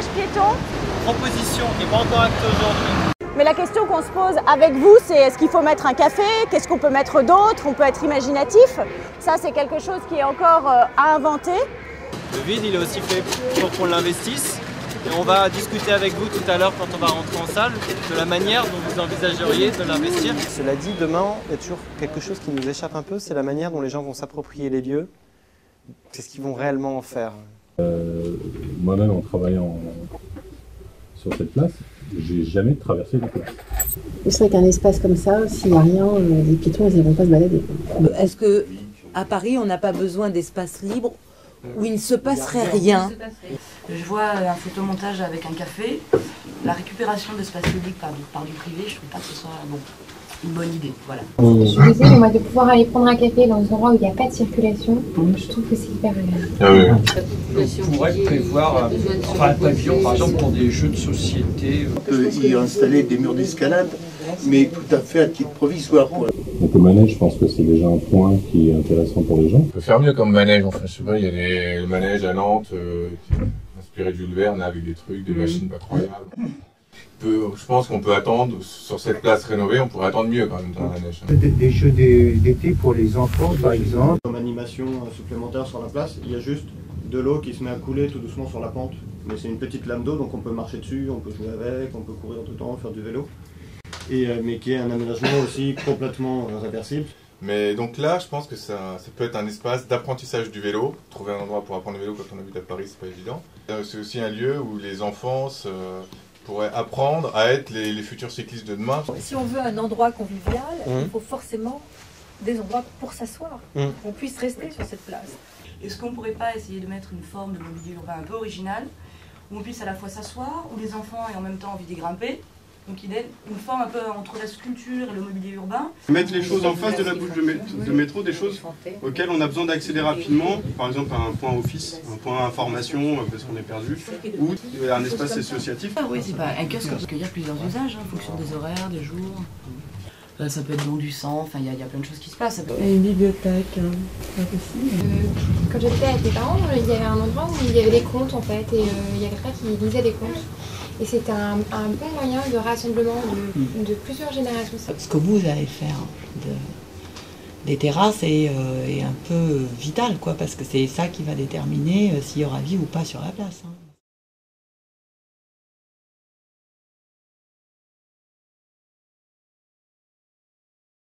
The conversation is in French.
passage piéton. Proposition qui n'est pas encore actée aujourd'hui. Mais la question qu'on se pose avec vous, c'est est-ce qu'il faut mettre un café? Qu'est-ce qu'on peut mettre d'autre? On peut être imaginatif. Ça, c'est quelque chose qui est encore à inventer. Le vide, il est aussi fait pour qu'on l'investisse. Et on va discuter avec vous tout à l'heure quand on va rentrer en salle de la manière dont vous envisageriez de l'investir. Cela dit, demain, il y a toujours quelque chose qui nous échappe un peu, c'est la manière dont les gens vont s'approprier les lieux. Qu'est-ce qu'ils vont réellement en faire? Moi-même, en travaillant sur cette place, j'ai jamais traversé la place. C'est vrai qu'un espace comme ça, s'il n'y a rien, les piétons, ils n'iront pas se balader. Est-ce qu'à Paris, on n'a pas besoin d'espaces libres où il ne se passerait rien? Je vois un photomontage avec un café, la récupération d'espace public par du privé, je trouve pas que ce soit une bonne idée. Voilà. Je suis désolée, moi, de pouvoir aller prendre un café dans un endroit où il n'y a pas de circulation, je trouve que c'est hyper agréable. On pourrait prévoir un pavillon, par exemple, pour des jeux de société. On peut y installer des murs d'escalade, mais tout à fait à titre provisoire. Donc le manège, je pense que c'est déjà un point qui est intéressant pour les gens. On peut faire mieux comme manège, enfin je sais pas, il y a des manèges à Nantes, inspirés de Jules Verne, avec des trucs, des machines pas croyables. Je pense qu'on peut attendre, sur cette place rénovée, on pourrait attendre mieux quand même dans la manège. Des jeux d'été pour les enfants, par exemple. Comme animation supplémentaire sur la place, il y a juste de l'eau qui se met à couler tout doucement sur la pente. Mais c'est une petite lame d'eau, donc on peut marcher dessus, on peut jouer avec, on peut courir dedans, faire du vélo. Mais qui est un aménagement aussi complètement réversible. Mais donc là, je pense que ça peut être un espace d'apprentissage du vélo. Trouver un endroit pour apprendre le vélo quand on habite à Paris, c'est pas évident. C'est aussi un lieu où les enfants pourraient apprendre à être les futurs cyclistes de demain. Si on veut un endroit convivial, il faut forcément des endroits pour s'asseoir, qu'on puisse rester sur cette place. Est-ce qu'on ne pourrait pas essayer de mettre une forme de mobilier urbain un peu originale, où on puisse à la fois s'asseoir, où les enfants aient en même temps envie d'y grimper? Donc il donne une forme un peu entre la sculpture et le mobilier urbain. Mettre les choses en face de la bouche de métro, des choses auxquelles on a besoin d'accéder rapidement, par exemple un point office, un point information parce qu'on est perdu, ou un espace associatif. Ah oui, c'est pas un kiosque, parce qu'il y a plusieurs usages, en fonction des horaires, des jours. Ça peut être don du sang, enfin il y a plein de choses qui se passent. Une bibliothèque, pas possible. Quand j'étais avec mes parents, il y avait un endroit où il y avait des contes en fait, et il y avait quelqu'un qui lisait des contes. Et c'était un bon moyen de rassemblement de plusieurs générations. Ce que vous allez faire des terrasses est un peu vital, quoi, parce que c'est ça qui va déterminer s'il y aura vie ou pas sur la place.